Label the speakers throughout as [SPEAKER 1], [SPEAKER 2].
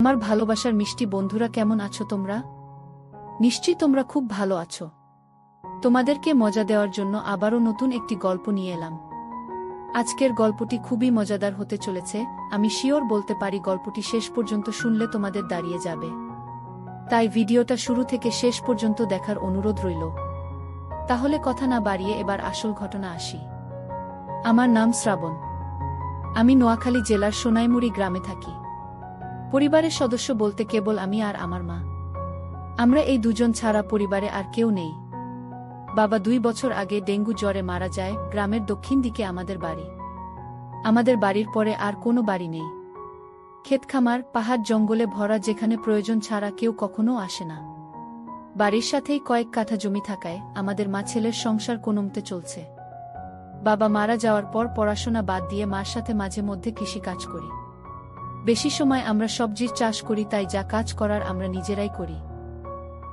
[SPEAKER 1] আমার ভালোবাসার মিষ্টি বন্ধুরা, কেমন আছো তোমরা? নিশ্চয়ই তোমরা খুব ভালো আছো। তোমাদেরকে মজা দেওয়ার জন্য আবারও নতুন একটি গল্প নিয়ে এলাম। আজকের গল্পটি খুবই মজাদার হতে চলেছে। আমি শিওর বলতে পারি গল্পটি শেষ পর্যন্ত শুনলে তোমাদের দাঁড়িয়ে যাবে। তাই ভিডিওটা শুরু থেকে শেষ পর্যন্ত দেখার অনুরোধ রইল। তাহলে কথা না বাড়িয়ে এবার আসল ঘটনা আসি। আমার নাম শ্রাবণ। আমি নোয়াখালী জেলার সোনাইমুড়ি গ্রামে থাকি। পরিবারের সদস্য বলতে কেবল আমি আর আমার মা। আমরা এই দুজন ছাড়া পরিবারে আর কেউ নেই। বাবা 2 বছর আগে ডেঙ্গু জ্বরে মারা যায়। গ্রামের দক্ষিণ দিকে আমাদের বাড়ি। আমাদের বাড়ির পরে আর কোনো বাড়ি নেই। ক্ষেতখামার, পাহাড় জঙ্গলে ভরা, যেখানে প্রয়োজন ছাড়া কেউ কখনো আসে না। বাড়ির সাথেই কয়েক কাঠা জমি থাকায় আমাদের মা ছেলের সংসার কোনোমতে চলছে। বাবা মারা যাওয়ার পর পড়াশোনা বাদ দিয়ে মার সাথে মাঝে মধ্যে কৃষি কাজ করি। বেশি সময় আমরা সবজির চাষ করি, তাই যা কাজ করার আমরা নিজেরাই করি।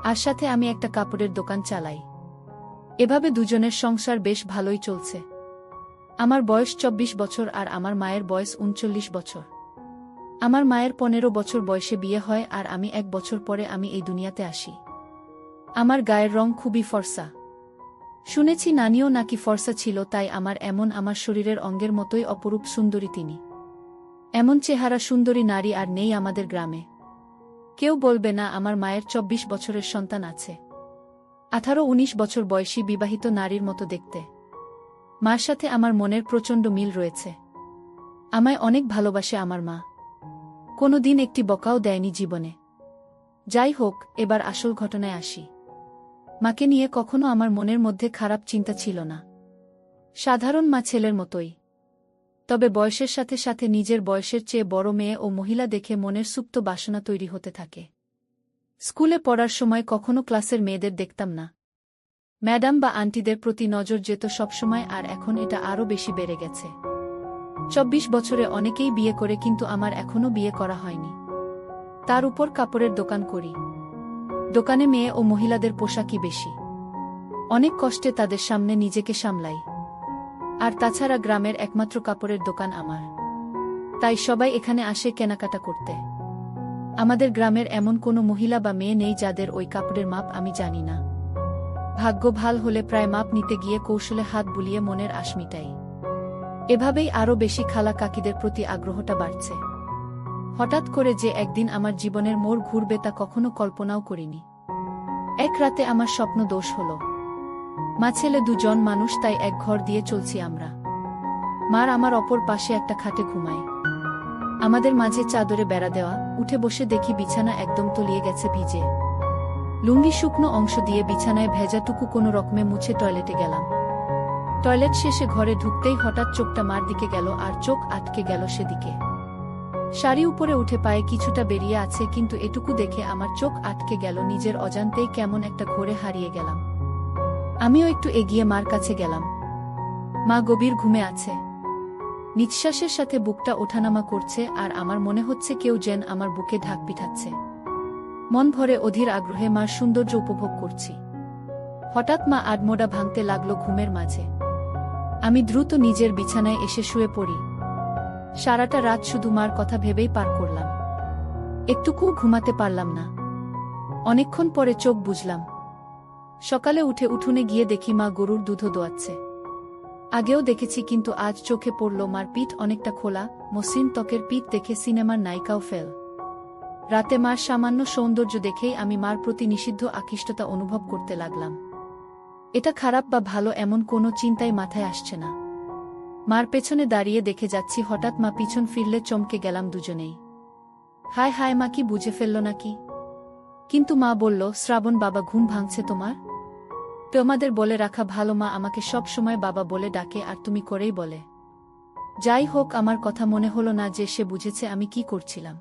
[SPEAKER 1] আর সাথে আমি একটা কাপড়ের দোকান চালাই। এভাবে দুজনের সংসার বেশ ভালোই চলছে। আমার বয়স 24 বছর আর আমার মায়ের বয়স 39 বছর। আমার মায়ের 15 বছর বয়সে বিয়ে হয় আর আমি 1 বছর পরে আমি এই দুনিয়াতে আসি। আমার গায়ের রং খুবই ফর্সা। শুনেছি নানিও নাকি ফর্সা ছিল, তাই আমার শরীরের অঙ্গের মতোই অপরূপ সুন্দরী তিনি। এমন চেহারা সুন্দরী নারী আর নেই আমাদের গ্রামে। কেউ বলবে না আমার মায়ের 24 বছরের সন্তান আছে। 18-19 বছর বয়সী বিবাহিত নারীর মতো দেখতে। মার সাথে আমার মনের প্রচণ্ড মিল রয়েছে। আমায় অনেক ভালোবাসে আমার মা। কোনো দিন একটি বকাও দেয়নি জীবনে। যাই হোক, এবার আসল ঘটনায় আসি। মাকে নিয়ে কখনো আমার মনের মধ্যে খারাপ চিন্তা ছিল না। সাধারণ মা ছেলের মতোই। তবে বয়সের সাথে সাথে নিজের বয়সের চেয়ে বড় মেয়ে ও মহিলা দেখে মনের সুপ্ত বাসনা তৈরি হতে থাকে। স্কুলে পড়ার সময় কখনো ক্লাসের মেয়েদের দেখতাম না। ম্যাডাম বা আন্টিদের প্রতি নজর যেত সবসময়, আর এখন এটা আরও বেশি বেড়ে গেছে। 24 বছরে অনেকেই বিয়ে করে, কিন্তু আমার এখনও বিয়ে করা হয়নি। তার উপর কাপড়ের দোকান করি। দোকানে মেয়ে ও মহিলাদের পোশাকই বেশি। অনেক কষ্টে তাদের সামনে নিজেকে সামলাই। আর তাছাড়া গ্রামের একমাত্র কাপড়ের দোকান আমার। তাই সবাই এখানে আসে কেনাকাটা করতে। আমাদের গ্রামের এমন কোনো মহিলা বা মেয়ে নেই যাদের ওই কাপড়ের মাপ আমি জানি না। ভাগ্য ভাল হলে প্রায় মাপ নিতে গিয়ে কৌশলে হাত বুলিয়ে মনের আশ মিটাই। এভাবেই আরও বেশি খালা কাকিদের প্রতি আগ্রহটা বাড়ছে। হঠাৎ করে যে একদিন আমার জীবনের মোড় ঘুরবে তা কখনো কল্পনাও করিনি। এক রাতে আমার স্বপ্ন দোষ হলো। মা ছেলে দুজন মানুষ, তাই এক ঘর দিয়ে চলছি আমরা। মার আমার অপর পাশে একটা খাটে ঘুমায়। আমাদের মাঝে চাদরে বেড়া দেওয়া। উঠে বসে দেখি বিছানা একদম তলিয়ে গেছে ভিজে। লুঙ্গি শুকনো অংশ দিয়ে বিছানায় ভেজাটুকু কোনো রকমে মুছে টয়লেটে গেলাম। টয়লেট শেষে ঘরে ঢুকতেই হঠাৎ চোখটা মার দিকে গেল, আর চোখ আটকে গেল সেদিকে। শাড়ি উপরে উঠে পায়ে কিছুটা বেরিয়ে আছে, কিন্তু এটুকু দেখে আমার চোখ আটকে গেল। নিজের অজান্তেই কেমন একটা ঘোরে হারিয়ে গেলাম। আমিও একটু এগিয়ে মার কাছে গেলাম। মা গভীর ঘুমে আছে। নিঃশ্বাসের সাথে বুকটা ওঠানামা করছে, আর আমার মনে হচ্ছে কেউ যেন আমার বুকে ঢাক পিঠাচ্ছে। মন ভরে অধীর আগ্রহে মার সৌন্দর্য উপভোগ করছি। হঠাৎ মা আডমোডা ভাঙতে লাগলো ঘুমের মাঝে। আমি দ্রুত নিজের বিছানায় এসে শুয়ে পড়ি। সারাটা রাত শুধু মার কথা ভেবেই পার করলাম। একটুকুও ঘুমাতে পারলাম না। অনেকক্ষণ পরে চোখ বুজলাম। সকালে উঠে উঠোনে গিয়ে দেখি মা গরুর দুধও দোয়াচ্ছে। আগেও দেখেছি, কিন্তু আজ চোখে পড়ল মার পিঠ অনেকটা খোলা, মসৃণ ত্বকের পিঠ দেখে সিনেমার নায়িকাও ফেল। রাতে মার সামান্য সৌন্দর্য দেখেই আমি মার প্রতি নিষিদ্ধ আকৃষ্টতা অনুভব করতে লাগলাম। এটা খারাপ বা ভালো এমন কোনো চিন্তাই মাথায় আসছে না। মার পেছনে দাঁড়িয়ে দেখে যাচ্ছি, হঠাৎ মা পিছন ফিরলে চমকে গেলাম দুজনেই। হায় হায়, মা কি বুঝে ফেলল নাকি? কিন্তু মা বলল, শ্রাবণ, বাবা ঘুম ভাঙছে তোমার? তোমাদের বলে রাখা ভালো, মা আমাকে সব সময় বাবা বলে ডাকে আর তুমি করেই বলে। যাই হোক, আমার কথা মনে হলো না যে সে বুঝেছে আমি কি করছিলাম।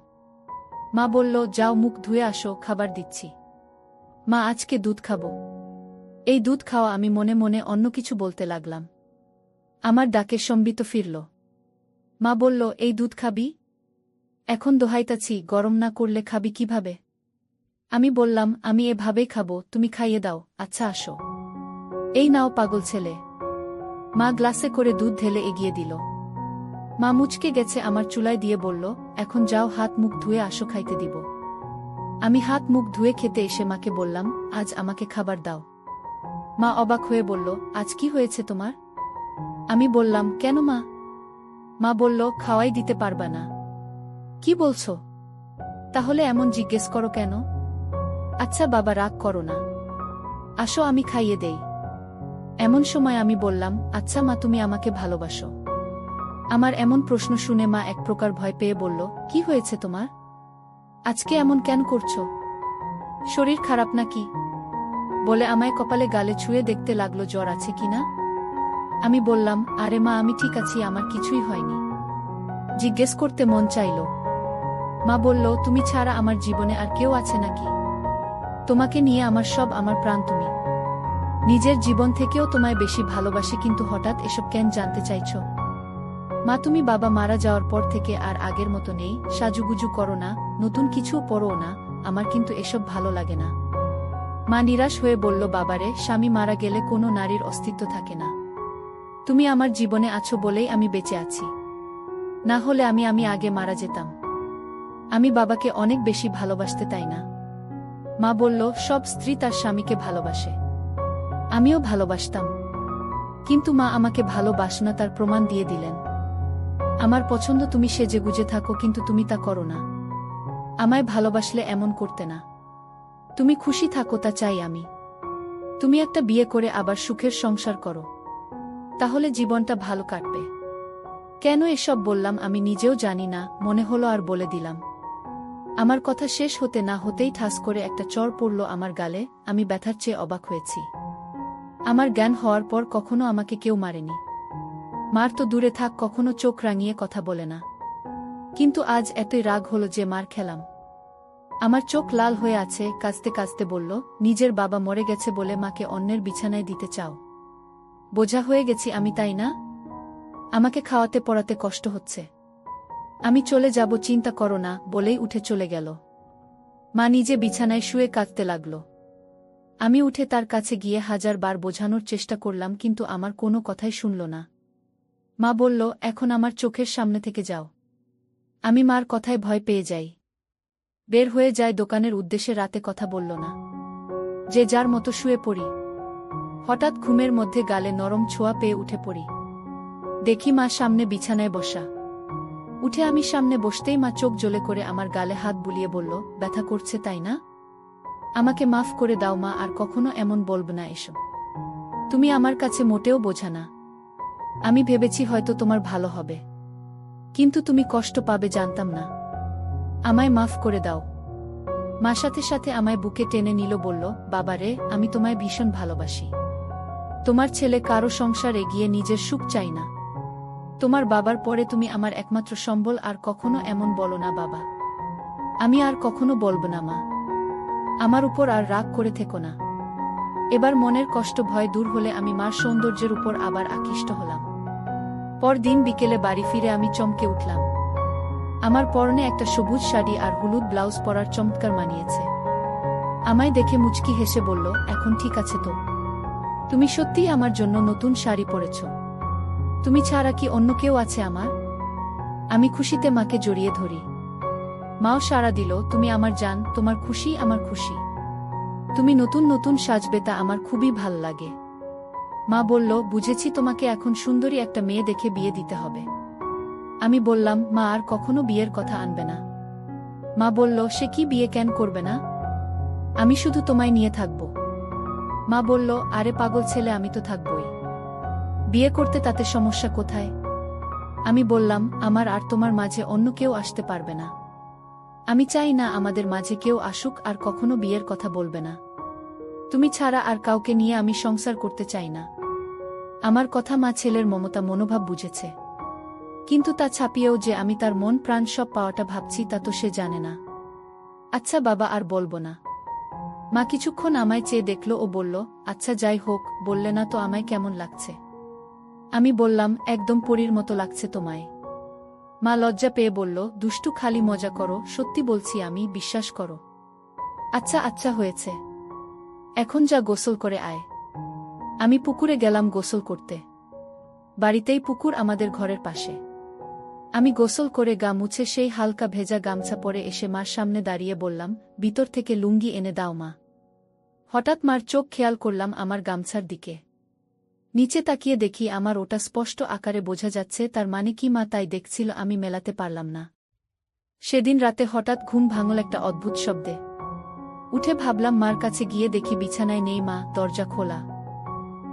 [SPEAKER 1] মা বলল, যাও মুখ ধুয়ে আসো, খাবার দিচ্ছি। মা, আজকে দুধ খাবো। এই দুধ খাওয়া। আমি মনে মনে অন্য কিছু বলতে লাগলাম। আমার ডাকে সম্বিত ফিরল। মা বলল, এই দুধ খাবি? এখন দোহাইতাছি, গরম না করলে খাবি কিভাবে? আমি বললাম, আমি এভাবেই খাবো, তুমি খাইয়ে দাও। আচ্ছা আসো। এই নাও পাগল ছেলে। মা গ্লাসে করে দুধ ঢেলে এগিয়ে দিল। মা মুচকে গেছে আমার চুলায় দিয়ে বলল, এখন যাও হাত মুখ ধুয়ে আসো, খাইতে দিব। আমি হাত মুখ ধুয়ে খেতে এসে মাকে বললাম, আজ আমাকে খাবার দাও। মা অবাক হয়ে বলল, আজ কি হয়েছে তোমার? আমি বললাম, কেন মা? মা বলল, খাওয়াই দিতে পারবা না। কি বলছো? তাহলে এমন জিজ্ঞেস করো কেন? আচ্ছা বাবা, রাগ করো না, আসো আমি খাইয়ে দেই। এমন সময় আমি বললাম, আচ্ছা মা, তুমি আমাকে ভালোবাসো? আমার এমন প্রশ্ন শুনে মা এক প্রকার ভয় পেয়ে বলল, কি হয়েছে তোমার? আজকে এমন কেন করছো? শরীর খারাপ নাকি? বলে আমায় কপালে গালে ছুঁয়ে দেখতে লাগলো জ্বর আছে কিনা। আমি বললাম, আরে মা, আমি ঠিক আছি, আমার কিছুই হয়নি। জিজ্ঞেস করতে মন চাইল। মা বলল, তুমি ছাড়া আমার জীবনে আর কেউ আছে নাকি? তোমাকে নিয়ে আমার সব, আমার প্রাণ তুমি। নিজের জীবন থেকেও তোমায় বেশি ভালোবাসি, কিন্তু হঠাৎ এসব কেন জানতে চাইছো? মা, তুমি বাবা মারা যাওয়ার পর থেকে আর আগের মতো নেই, সাজুগুজু করো না, নতুন কিছুও পড়ো না, আমার কিন্তু এসব ভালো লাগে না। মা নিরাশ হয়ে বলল, বাবারে, স্বামী মারা গেলে কোনো নারীর অস্তিত্ব থাকে না। তুমি আমার জীবনে আছো বলেই আমি বেঁচে আছি, না হলে আমি আগে মারা যেতাম। আমি বাবাকে অনেক বেশি ভালোবাসতে, তাই না? মা বলল, সব স্ত্রী তার স্বামীকে ভালোবাসে, আমিও ভালোবাসতাম, কিন্তু মা আমাকে ভালোবাসে না, তার প্রমাণ দিয়ে দিলেন। আমার পছন্দ তুমি সেজেগুজে থাকো, কিন্তু তুমি তা করো না। আমায় ভালোবাসলে এমন করতে না। তুমি খুশি থাকো, তা চাই আমি। তুমি একটা বিয়ে করে আবার সুখের সংসার করো, তাহলে জীবনটা ভালো কাটবে। কেন এসব বললাম আমি নিজেও জানি না, মনে হলো আর বলে দিলাম। আমার কথা শেষ হতে না হতেই ঠাস করে একটা চড় পড়ল আমার গালে। আমি ব্যথার চেয়ে অবাক হয়েছি। আমার জ্ঞান হওয়ার পর কখনো আমাকে কেউ মারেনি। মার তো দূরে থাক, কখনো চোখ রাঙিয়ে কথা বলে না, কিন্তু আজ এতই রাগ হলো যে মার খেলাম। আমার চোখ লাল হয়ে আছে। কাঁদতে কাঁদতে বলল, নিজের বাবা মরে গেছে বলে মাকে অন্যের বিছানায় দিতে চাও? বোঝা হয়ে গেছি আমি, তাই না? আমাকে খাওয়াতে পড়াতে কষ্ট হচ্ছে, আমি চলে যাব, চিন্তা করো না, বলেই উঠে চলে গেল। মা নিজে বিছানায় শুয়ে কাঁদতে লাগল। আমি উঠে তার কাছে গিয়ে 1000 বার বোঝানোর চেষ্টা করলাম, কিন্তু আমার কোনো কথাই শুনল না। মা বলল, এখন আমার চোখের সামনে থেকে যাও। আমি মার কথায় ভয় পেয়ে যাই, বের হয়ে যায় দোকানের উদ্দেশ্যে। রাতে কথা বলল না, যে যার মতো শুয়ে পড়ি। হঠাৎ ঘুমের মধ্যে গালে নরম ছোঁয়া পেয়ে উঠে পড়ি। দেখি মা সামনে বিছানায় বসা। উঠে আমি সামনে বসতেই মা চোখ জ্বলে করে আমার গালে হাত বুলিয়ে বলল, ব্যথা করছে তাই না? আমাকে মাফ করে দাও মা, আর কখনো এমন বলবে না এসো। তুমি আমার কাছে মোটেও বোঝা না। আমি ভেবেছি হয়তো তোমার ভালো হবে, কিন্তু তুমি কষ্ট পাবে জানতাম না। আমায় মাফ করে দাও। মা সাথে সাথে আমায় বুকে টেনে নিল, বলল, বাবারে, আমি তোমায় ভীষণ ভালোবাসি। তোমার ছেলে কারো সংসার এগিয়ে নিজের সুখ চাই না। তোমার বাবার পরে তুমি আমার একমাত্র সম্বল, আর কখনো এমন বলো না বাবা। আমি আর কখনো বলবো না মা। আমার উপর আর রাগ করে থেকো না। এবার মনের কষ্ট ভয় দূর হলে আমি মার সৌন্দর্যের উপর আবার আকৃষ্ট হলাম। পরদিন বিকেলে বাড়ি ফিরে আমি চমকে উঠলাম। আমার পরনে একটা সবুজ শাড়ি আর হলুদ ব্লাউজ পরার চমৎকার মানিয়েছে। আমায় দেখে মুচকি হেসে বলল, এখন ঠিক আছে তো? তুমি সত্যিই আমার জন্য নতুন শাড়ি পরেছ? তুমি ছাড়া কি অন্য কেউ আছে আমার? আমি খুশিতে মাকে জড়িয়ে ধরি। মাও সাড়া দিল, তুমি আমার জান, তোমার খুশি আমার খুশি। তুমি নতুন নতুন সাজবে, তা আমার খুবই ভাল লাগে। মা বলল, বুঝেছি, তোমাকে এখন সুন্দরী একটা মেয়ে দেখে বিয়ে দিতে হবে। আমি বললাম, মা আর কখনো বিয়ের কথা আনবে না। মা বলল, সে কি, বিয়ে কেন করবে না? আমি শুধু তোমায় নিয়ে থাকব। মা বলল, আরে পাগল ছেলে, আমি তো থাকবই। বিয়ে করতে তাতে সমস্যা কোথায়? আমি বললাম, আমার আর তোমার মাঝে অন্য কেউ আসতে পারবে না। আমি চাই না আমাদের মাঝে কেউ আসুক, আর কখনো বিয়ের কথা বলবে না। তুমি ছাড়া আর কাউকে নিয়ে আমি সংসার করতে চাই না। আমার কথা মা ছেলের মমতা মনোভাব বুঝেছে, কিন্তু তা ছাপিয়েও যে আমি তার মন প্রাণ সব পাওয়াটা ভাবছি, তা তো সে জানে না। আচ্ছা বাবা, আর বলবো না। মা কিছুক্ষণ আমায় চেয়ে দেখল ও বলল, আচ্ছা যাই হোক, বললে না তো আমায় কেমন লাগছে? আমি বললাম, একদম পরীর মতো লাগছে তোমায়। মা লজ্জা পেয়ে বলল, দুষ্টু, খালি মজা করো, সত্যি বলছি আমি, বিশ্বাস করো। আচ্ছা আচ্ছা হয়েছে, এখন যা গোসল করে আয়। আমি পুকুরে গেলাম গোসল করতে। বাড়িতেই পুকুর, আমাদের ঘরের পাশে। আমি গোসল করে গা মুছে সেই হালকা ভেজা গামছা পরে এসে মার সামনে দাঁড়িয়ে বললাম, ভিতর থেকে লুঙ্গি এনে দাও মা। হঠাৎ মার চোখ খেয়াল করলাম আমার গামছার দিকে। নিচে তাকিয়ে দেখি আমার ওটা স্পষ্ট আকারে বোঝা যাচ্ছে, তার মানে কি মা তাই দেখছিল, আমি মেলাতে পারলাম না। সেদিন রাতে হঠাৎ ঘুম ভাঙল একটা অদ্ভুত শব্দে। উঠে ভাবলাম মার কাছে গিয়ে দেখি বিছানায় নেই মা, দরজা খোলা।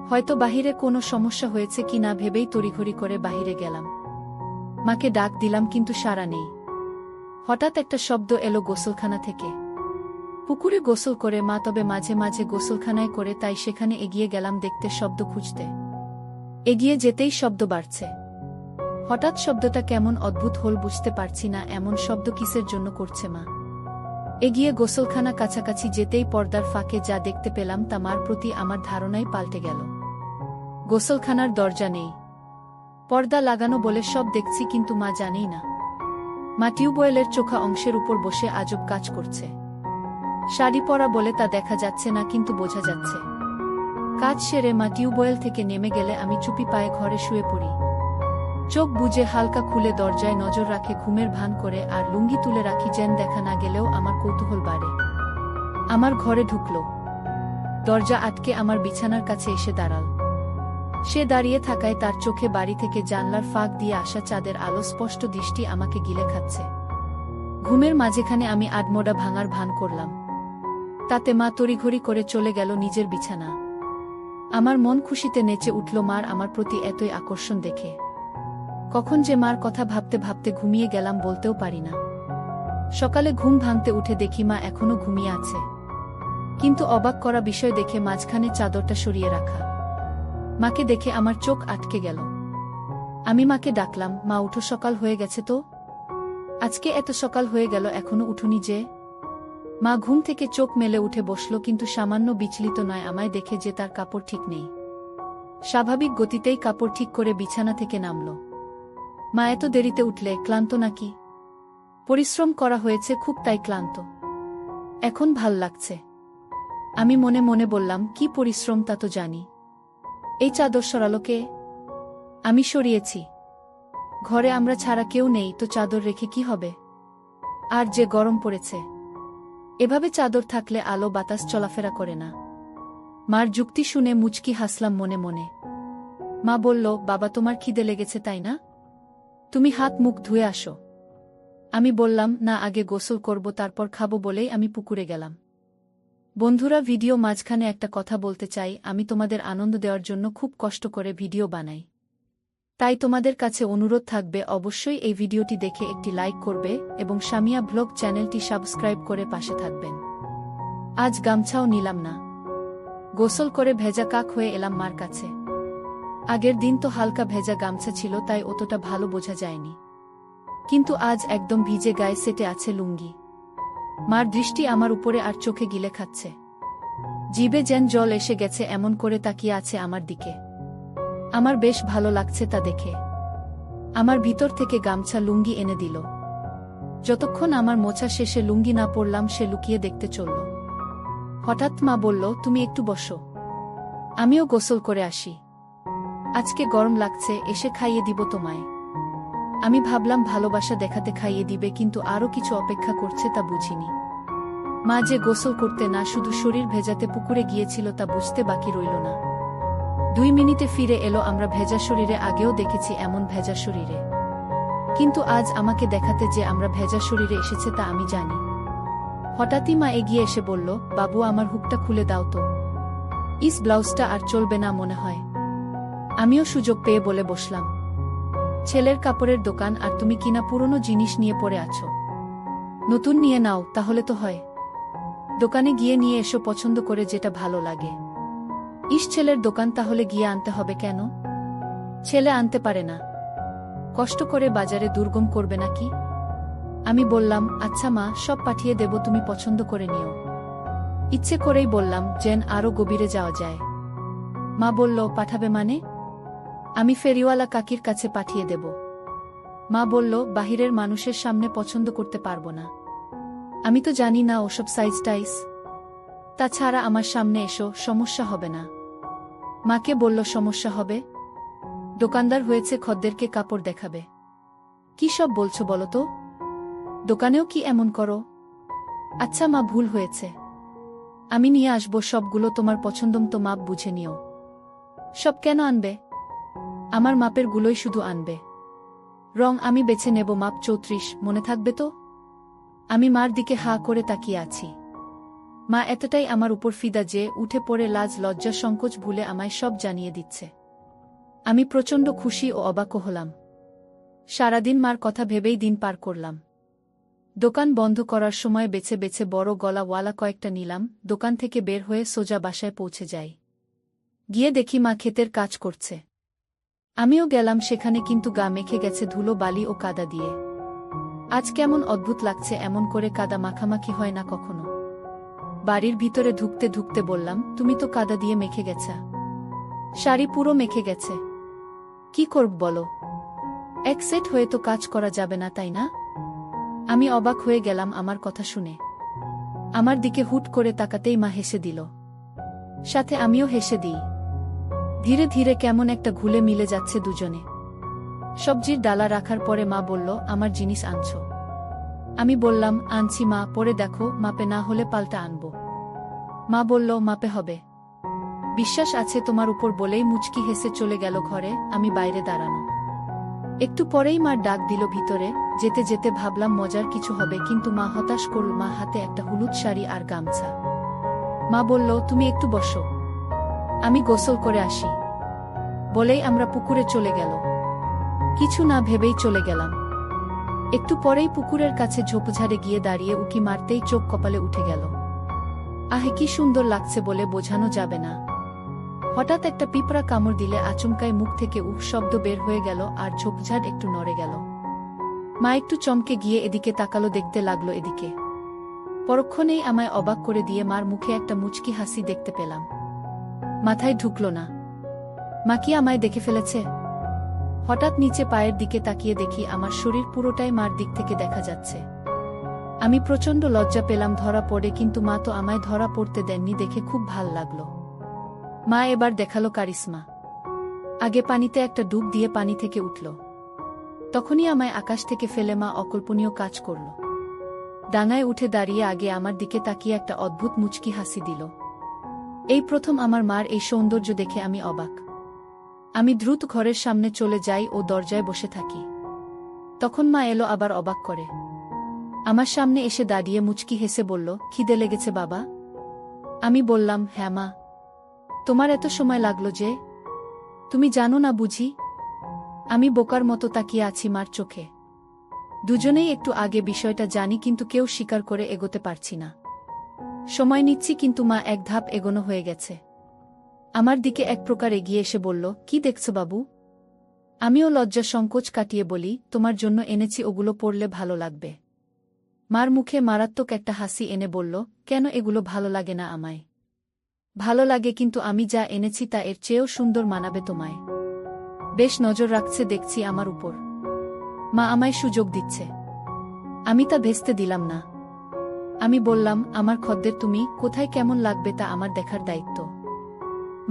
[SPEAKER 1] হয়তো বাহিরে কোনো সমস্যা হয়েছে কি না ভেবেই তড়িঘড়ি করে বাহিরে গেলাম। মাকে ডাক দিলাম কিন্তু সাড়া নেই। হঠাৎ একটা শব্দ এলো গোসলখানা থেকে। পুকুরে গোসল করে মা, তবে মাঝে মাঝে গোসলখানায় করে, তাই সেখানে এগিয়ে গেলাম দেখতে, শব্দ খুঁজতে। এগিয়ে যেতেই শব্দ বাড়ছে। হঠাৎ শব্দটা কেমন অদ্ভুত হল, বুঝতে পারছি না এমন শব্দ কিসের জন্য করছে মা। এগিয়ে গোসলখানা কাছাকাছি যেতেই পর্দার ফাঁকে যা দেখতে পেলাম তা মার প্রতি আমার ধারণাই পাল্টে গেল। গোসলখানার দরজা নেই, পর্দা লাগানো বলে সব দেখছি, কিন্তু মা জানেই না। মা টিউবওয়েলের চোখা অংশের উপর বসে আজব কাজ করছে। শাড়ি পরা বলে তা দেখা যাচ্ছে না, কিন্তু বোঝা যাচ্ছে। কাজ সেরে মা টিউবওয়েল থেকে নেমে গেলে আমি চুপি পায়ে ঘরে শুয়ে পড়ি। চোখ বুজে হালকা খুলে দরজায় নজর রাখে ঘুমের ভান করে, আর লুঙ্গি তুলে রাখি যেন দেখা না গেলেও আমার কৌতূহল বাড়ে। আমার ঘরে ঢুকল, দরজা আটকে আমার বিছানার কাছে এসে দাঁড়াল। সে দাঁড়িয়ে থাকায় তার চোখে বাড়ি থেকে জানলার ফাঁক দিয়ে আসা চাঁদের আলো স্পষ্ট দৃষ্টি আমাকে গিলে খাচ্ছে। ঘুমের মাঝেখানে আমি আধমোড়া ভাঙার ভান করলাম, তাতে মা তড়িঘড়ি করে চলে গেল নিজের বিছানা। আমার মন খুশিতে নেচে উঠল মার আমার প্রতি এতই আকর্ষণ দেখে। কখন যে মার কথা ভাবতে ভাবতে ঘুমিয়ে গেলাম বলতেও পারি না। সকালে ঘুম ভাঙতে উঠে দেখি মা এখনো ঘুমিয়ে আছে, কিন্তু অবাক করা বিষয় দেখে মাঝখানে চাদরটা সরিয়ে রাখা। মাকে দেখে আমার চোখ আটকে গেল। আমি মাকে ডাকলাম, মা উঠো, সকাল হয়ে গেছে তো। আজকে এত সকাল হয়ে গেল এখনো উঠুনি যে। মা ঘুম থেকে চোখ মেলে উঠে বসল, কিন্তু সামান্য বিচলিত নয় আমায় দেখে যে তার কাপড় ঠিক নেই। স্বাভাবিক গতিতেই কাপড় ঠিক করে বিছানা থেকে নামল। মা এত দেরিতে উঠলে, ক্লান্ত নাকি? পরিশ্রম করা হয়েছে খুব, তাই ক্লান্ত। এখন ভাল লাগছে। আমি মনে মনে বললাম, কি পরিশ্রম তা তো জানি। এই চাদর সরালো কে? আমি সরিয়েছি। ঘরে আমরা ছাড়া কেউ নেই, তো চাদর রেখে কি হবে? আর যে গরম পড়েছে, এভাবে চাদর থাকলে আলো বাতাস চলাফেরা করে না। মার যুক্তি শুনে মুচকি হাসলাম মনে মনে। মা বলল, বাবা তোমার খিদে লেগেছে তাই না? তুমি হাত মুখ ধুয়ে আসো। আমি বললাম, না, আগে গোসল করব তারপর খাবো, বলেই আমি পুকুরে গেলাম। বন্ধুরা, ভিডিও মাঝখানে একটা কথা বলতে চাই। আমি তোমাদের আনন্দ দেওয়ার জন্য খুব কষ্ট করে ভিডিও বানাই, তাই তোমাদের কাছে অনুরোধ থাকবে অবশ্যই এই ভিডিওটি দেখে একটি লাইক করবে এবং সামিয়া ব্লগ চ্যানেলটি সাবস্ক্রাইব করে পাশে থাকবেন। আজ গামছাও নিলাম না, গোসল করে ভেজা কাক হয়ে এলাম মার কাছে। আগের দিন তো হালকা ভেজা গামছা ছিল, তাই অতটা ভালো বোঝা যায়নি, কিন্তু আজ একদম ভিজে গায়ে সেটে আছে লুঙ্গি। মার দৃষ্টি আমার উপরে আর চোখে গিলে খাচ্ছে। জিভে যেন জল এসে গেছে, এমন করে তাকিয়ে আছে আমার দিকে। আমার বেশ ভালো লাগছে তা দেখে। আমার ভিতর থেকে গামছা লুঙ্গি এনে দিল। যতক্ষণ আমার মোছা শেষে লুঙ্গি না পরলাম সে লুকিয়ে দেখতে চলল। হঠাৎ মা বলল, তুমি একটু বসো, আমিও গোসল করে আসি। আজকে গরম লাগছে, এসে খাইয়ে দিব তোমায়। আমি ভাবলাম ভালোবাসা দেখাতে খাইয়ে দিবে, কিন্তু আরও কিছু অপেক্ষা করছে তা বুঝিনি। মা যে গোসল করতে না, শুধু শরীর ভেজাতে পুকুরে গিয়েছিল তা বুঝতে বাকি রইল না। 2 মিনিটে ফিরে এলো। আমরা ভেজা শরীরে আগেও দেখেছি এমন ভেজা শরীরে, কিন্তু আজ আমাকে দেখাতে যে আমরা ভেজা শরীরে এসেছে তা আমি জানি। হঠাৎই মা এগিয়ে এসে বলল, বাবু আমার হুকটা খুলে দাও তো, ইস ব্লাউজটা আর চলবে না মনে হয়। আমিও সুযোগ পেয়ে বলে বসলাম, ছেলের কাপড়ের দোকান আর তুমি কিনা পুরনো জিনিস নিয়ে পড়ে আছো, নতুন নিয়ে নাও তাহলে তো হয়। দোকানে গিয়ে নিয়ে এসো পছন্দ করে যেটা ভালো লাগে। ইস, ছেলের দোকান তাহলে গিয়ে আনতে হবে কেন? ছেলে আনতে পারে না, কষ্ট করে বাজারে দুর্গম করবে নাকি? আমি বললাম, আচ্ছা মা, সব পাঠিয়ে দেব, তুমি পছন্দ করে নিও। ইচ্ছে করেই বললাম যেন আরো গভীরে যাওয়া যায়। মা বলল, পাঠাবে মানে? আমি ফেরিওয়ালা কাকির কাছে পাঠিয়ে দেব। মা বলল, বাহিরের মানুষের সামনে পছন্দ করতে পারবো না, আমি তো জানি না ওসব সাইজ টাইজ। তাছাড়া আমার সামনে এসো, সমস্যা হবে না। মাকে বলল, সমস্যা হবে? দোকানদার হয়েছে, খদ্দেরকে কাপড় দেখাবে। কি সব বলছো বলো তো? দোকানেও কি এমন করো? আচ্ছা মা, ভুল হয়েছে। আমি নিয়ে আসবো সবগুলো, তোমার পছন্দমতো মাপ বুঝে নিও। সব কেন আনবে? আমার মাপের গুলোই শুধু আনবে। রং আমি বেছে নেব, মাপ 34, মনে থাকবে তো? আমি মার দিকে হাঁ করে তাকিয়ে আছি। মা এতটাই আমার উপর ফিদা যে উঠে পড়ে লাজ লজ্জা সংকোচ ভুলে আমায় সব জানিয়ে দিচ্ছে। আমি প্রচণ্ড খুশি ও অবাকও হলাম। সারাদিন মার কথা ভেবেই দিন পার করলাম। দোকান বন্ধ করার সময় বেছে বেছে বড় গলাওয়ালা কয়েকটা নিলাম। দোকান থেকে বের হয়ে সোজা বাসায় পৌঁছে যাই। গিয়ে দেখি মা ক্ষেতের কাজ করছে। আমিও গেলাম সেখানে, কিন্তু গা মেখে গেছে ধুলো বালি ও কাদা দিয়ে। আজ কেমন অদ্ভুত লাগছে, এমন করে কাদা মাখামাখি হয় না কখনো। বাড়ির ভিতরে ঢুকতে ঢুকতে বললাম, তুমি তো কাদা দিয়ে মেখে গেছা। শাড়ি পুরো মেখে গেছে। কি করব বলো? এক সেট হয়ে তো কাজ করা যাবে না, তাই না? আমি অবাক হয়ে গেলাম আমার কথা শুনে। আমার দিকে হুট করে তাকাতেই মা হেসে দিল। সাথে আমিও হেসে দিই। ধীরে ধীরে কেমন একটা ঘুলে মিলে যাচ্ছে দুজনে। সবজির ডালা রাখার পরে মা বলল, আমার জিনিস আনছো? আমি বললাম, আনছি মা, পরে দেখো, মাপে না হলে পাল্টা আনবো। মা বলল, মাপে হবে। বিশ্বাস আছে তোমার উপর, বলেই মুচকি হেসে চলে গেল ঘরে। আমি বাইরে দাঁড়ানো। একটু পরেই মার ডাক দিল ভিতরে। যেতে যেতে ভাবলাম মজার কিছু হবে, কিন্তু মা হতাশ করল। মা হাতে একটা হলুদ শাড়ি আর গামছা। মা বলল, তুমি একটু বসো, আমি গোসল করে আসি। বলেই আমরা পুকুরে চলে গেল। কিছু না ভেবেই চলে গেলাম। একটু পরেই পুকুরের কাছে ঝোপঝাড়ে গিয়ে দাঁড়িয়ে উকি মারতেই চোখ কপালে উঠে গেল। আহে, কি সুন্দর লাগছে বলে বোঝানো যাবে না। হঠাৎ একটা পিঁপড়া কামড় দিলে আচমকাই মুখ থেকে উহ শব্দ বের হয়ে গেল আর ঝোপঝাড় একটু নড়ে গেল। মা একটু চমকে গিয়ে এদিকে তাকালো, দেখতে লাগলো এদিকে। পরক্ষণেই আমায় অবাক করে দিয়ে মার মুখে একটা মুচকি হাসি দেখতে পেলাম। মাথায় ঢুকল না। মা কি আমায় দেখে ফেলেছে? হঠাৎ নিচে পায়ের দিকে তাকিয়ে দেখি আমার শরীর পুরোটাই মার দিক থেকে দেখা যাচ্ছে। আমি প্রচণ্ড লজ্জা পেলাম ধরা পড়ে, কিন্তু মা তো আমায় ধরা পড়তে দেননি দেখে খুব ভাল লাগলো। মা এবার দেখালো কারিশমা। আগে পানিতে একটা ডুব দিয়ে পানি থেকে উঠল। তখনই আমায় আকাশ থেকে ফেলে মা অকল্পনীয় কাজ করল। ডাঙায় উঠে দাঁড়িয়ে আগে আমার দিকে তাকিয়ে একটা অদ্ভুত মুচকি হাসি দিল। এই প্রথম আমার মার এই সৌন্দর্য দেখে আমি অবাক। আমি দ্রুত ঘরের সামনে চলে যাই ও দরজায় বসে থাকি। তখন মা এলো, আবার অবাক করে আমার সামনে এসে দাঁড়িয়ে মুচকি হেসে বলল, খিদে লেগেছে বাবা? আমি বললাম, হ্যাঁ মা। তোমার এত সময় লাগলো যে? তুমি জানো না বুঝি? আমি বোকার মতো তাকিয়ে আছি মার চোখে। দুজনেই একটু আগে বিষয়টা জানি, কিন্তু কেউ স্বীকার করে এগোতে পারছি না। সময় নিচ্ছি, কিন্তু মা এক ধাপ এগোনো হয়ে গেছে। আমার দিকে এক প্রকার এগিয়ে এসে বলল, কি দেখছো বাবু? আমিও লজ্জা সংকোচ কাটিয়ে বলি, তোমার জন্য এনেছি, ওগুলো পড়লে ভালো লাগবে। মার মুখে মারাত্মক একটা হাসি এনে বলল, কেন, এগুলো ভালো লাগে না আমায়? ভালো লাগে, কিন্তু আমি যা এনেছি তা এর চেয়েও সুন্দর মানাবে তোমায়। বেশ নজর রাখছে দেখছি আমার উপর। মা আমায় সুযোগ দিচ্ছে। আমি তা ভেস্তে দিলাম না। আমি বললাম, আমার খদ্দের তুমি, কোথায় কেমন লাগবে তা আমার দেখার দায়িত্ব।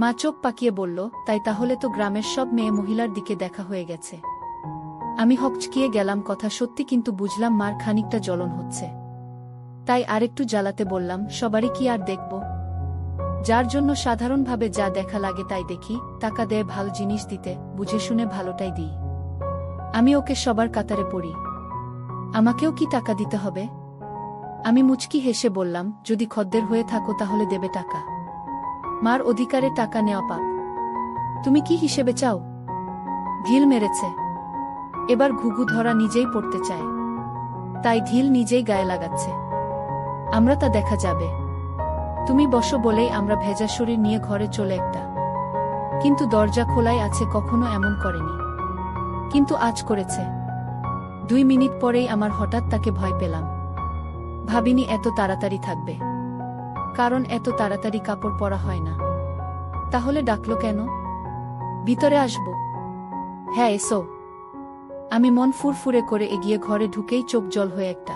[SPEAKER 1] মা চোখ পাকিয়ে বলল, তাই তাহলে তো গ্রামের সব মেয়ে মহিলার দিকে দেখা হয়ে গেছে। আমি হকচকিয়ে গেলাম, কথা সত্যি, কিন্তু বুঝলাম মার খানিকটা জ্বলন হচ্ছে। তাই আরেকটু জ্বালাতে বললাম, সবারই কি আর দেখব? যার জন্য সাধারণভাবে যা দেখা লাগে তাই দেখি। টাকা দেয় ভালো জিনিস দিতে, বুঝে শুনে ভালোটাই দিই। আমি ওকে সবার কাতারে পড়ি। আমাকেও কি টাকা দিতে হবে? আমি মুচকি হেসে বললাম, যদি খদ্দের হয়ে থাকো তাহলে দেবে টাকা। মার অধিকারে টাকা নেওয়া পাপ। তুমি কি হিসেবে চাও? ঢিল মেরেছে। এবার ঘুঘু ধরা নিজেই পড়তে চায়, তাই ঢিল নিজেই গায়ে লাগাচ্ছে। আমরা তা দেখা যাবে। তুমি বসো বলেই আমরা ভেজা শরীর নিয়ে ঘরে চলে একটা। কিন্তু দরজা খোলাই আছে, কখনো এমন করেনি, কিন্তু আজ করেছে। 2 মিনিট পরেই আমার হঠাৎ তাকে ভয় পেলাম। ভাবিনি এত তাড়াতাড়ি থাকবে, কারণ এত তাড়াতাড়ি কাপড় পরা হয় না। তাহলে ডাকলো কেন? ভিতরে আসবো? হ্যাঁ এসো। আমি মন ফুরফুরে করে এগিয়ে ঘরে ঢুকেই চোখ জল হয়ে একটা।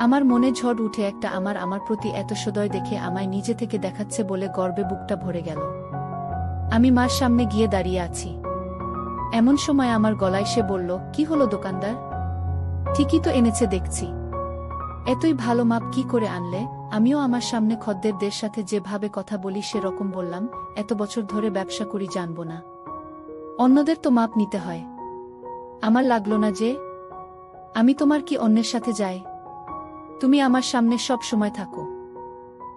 [SPEAKER 1] আমার মনে ঝড় উঠে একটা। আমার প্রতি এত সদয় দেখে আমায় নিজে থেকে দেখাচ্ছে বলে গর্বে বুকটা ভরে গেল। আমি মার সামনে গিয়ে দাঁড়িয়ে আছি। এমন সময় আমার গলায় সে বলল, কি হলো দোকানদার? ঠিকই তো এনেছে দেখছি। এতই ভালো মাপ কি করে আনলে? আমিও আমার সামনে খদ্দেরদের সাথে যেভাবে কথা বলি সেরকম বললাম, এত বছর ধরে ব্যবসা করি, জানব না? অন্যদের তো মাপ নিতে হয়। আমার লাগলো না যে। আমি তোমার কি অন্যের সাথে যাই? তুমি আমার সামনে সব সময় থাকো,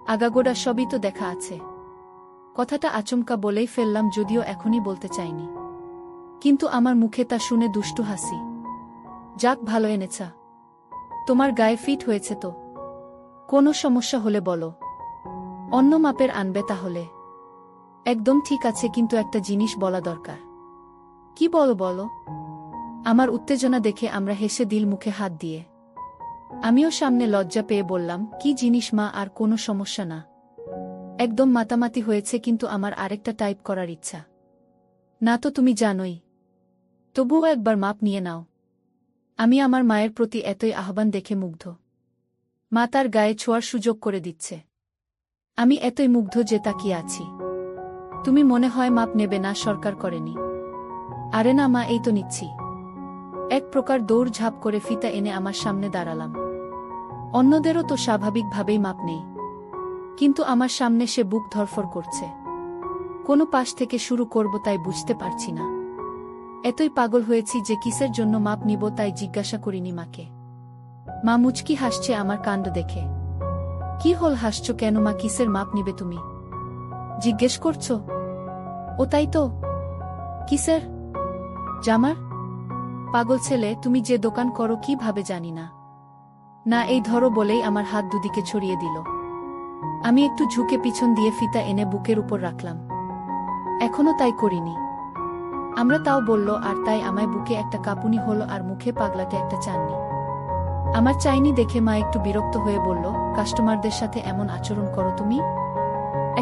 [SPEAKER 1] আগাগোড়া সবই তো দেখা আছে। কথাটা আচমকা বলেই ফেললাম, যদিও এখনই বলতে চাইনি। কিন্তু আমার মুখে তা শুনে দুষ্টু হাসি। যাক, ভালো এনেছা। তোমার গায়ে ফিট হয়েছে তো? কোনো সমস্যা হলে বলো, অন্য মাপের আনবে তাহলে। একদম ঠিক আছে, কিন্তু একটা জিনিস বলা দরকার। কি বলো বলো? আমার উত্তেজনা দেখে আমরা হেসে দিল মুখে হাত দিয়ে। আমিও সামনে লজ্জা পেয়ে বললাম, কি জিনিস মা? আর কোনো সমস্যা না। একদম মাতামাতি হয়েছে, কিন্তু আমার আরেকটা টাইপ করার ইচ্ছা। না তো তুমি জানোই। তবুও একবার মাপ নিয়ে নাও। আমি আমার মায়ের প্রতি এতই আহ্বান দেখে মুগ্ধ। মা তার গায়ে ছোঁয়ার সুযোগ করে দিচ্ছে। আমি এতই মুগ্ধ যে তাকিয়ে আছি। তুমি মনে হয় মাপ নেবে না? সরকার করেনি? আরে না মা, এই তো নিচ্ছি। এক প্রকার দৌড়ঝাঁপ করে ফিতা এনে আমার সামনে দাঁড়ালাম। অন্যদেরও তো স্বাভাবিকভাবেই মাপ নেই, কিন্তু আমার সামনে সে বুক ধরফর করছে। কোনো পাশ থেকে শুরু করব তাই বুঝতে পারছি না। এতই পাগল হয়েছি যে কিসের জন্য মাপ নিব তাই জিজ্ঞাসা করিনি মাকে। মা মুচকি হাসছে আমার কাণ্ড দেখে। কি হল, হাসছো কেন মা? কিসের মাপ নিবে তুমি জিজ্ঞেস করছো? ও তাই তো। কিসের? জামার। পাগল ছেলে, তুমি যে দোকান করো কিভাবে জানি না? না, এই ধরো বলেই আমার হাত দুদিকে ছড়িয়ে দিল। আমি একটু ঝুঁকে পিছন দিয়ে ফিতা এনে বুকের উপর রাখলাম। এখনো তাই করিনি। আমরা তাও বলল, আর তাই আমায় বুকে একটা কাঁপুনি হলো আর মুখে পাগলাটে একটা চাননি। আমার চাইনি দেখে মা একটু বিরক্ত হয়ে বলল, কাস্টমারদের সাথে এমন আচরণ করো তুমি?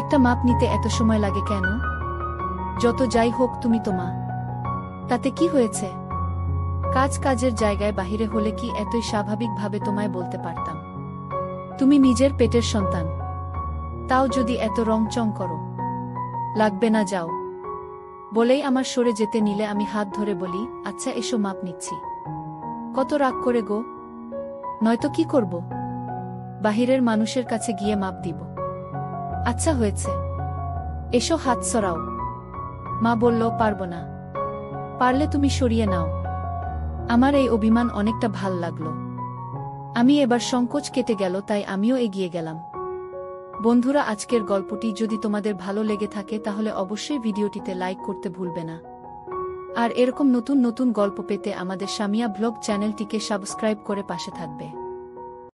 [SPEAKER 1] একটা মাপ নিতে এত সময় লাগে কেন? যত যাই হোক তুমি তো মা। তাতে কি হয়েছে? কাজের জায়গায় বাহিরে হলে কি এতই স্বাভাবিকভাবে তোমায় বলতে পারতাম? তুমি নিজের পেটের সন্তান, তাও যদি এত রংচং করো। লাগবে না, যাও। বলেই আমার সরে যেতে নিলে আমি হাত ধরে বলি, আচ্ছা এসো মাপ নিচ্ছি। কত রাগ করে গো? নয়তো কি করব? বাহিরের মানুষের কাছে গিয়ে মাপ দিব? আচ্ছা হয়েছে, এসো হাত সরাও। মা বলল, পারব না। পারলে তুমি সরিয়ে নাও। আমার এই অভিমান অনেকটা ভাল লাগলো। আমি এবার সংকোচ কেটে গেল, তাই আমিও এগিয়ে গেলাম। বন্ধুরা, আজকের গল্পটি যদি তোমাদের ভালো লেগে থাকে তাহলে অবশ্যই ভিডিওটিতে লাইক করতে ভুলবে না। আর এরকম নতুন নতুন গল্প পেতে আমাদের সামিয়া ব্লগ চ্যানেলটিকে সাবস্ক্রাইব করে পাশে থাকবে।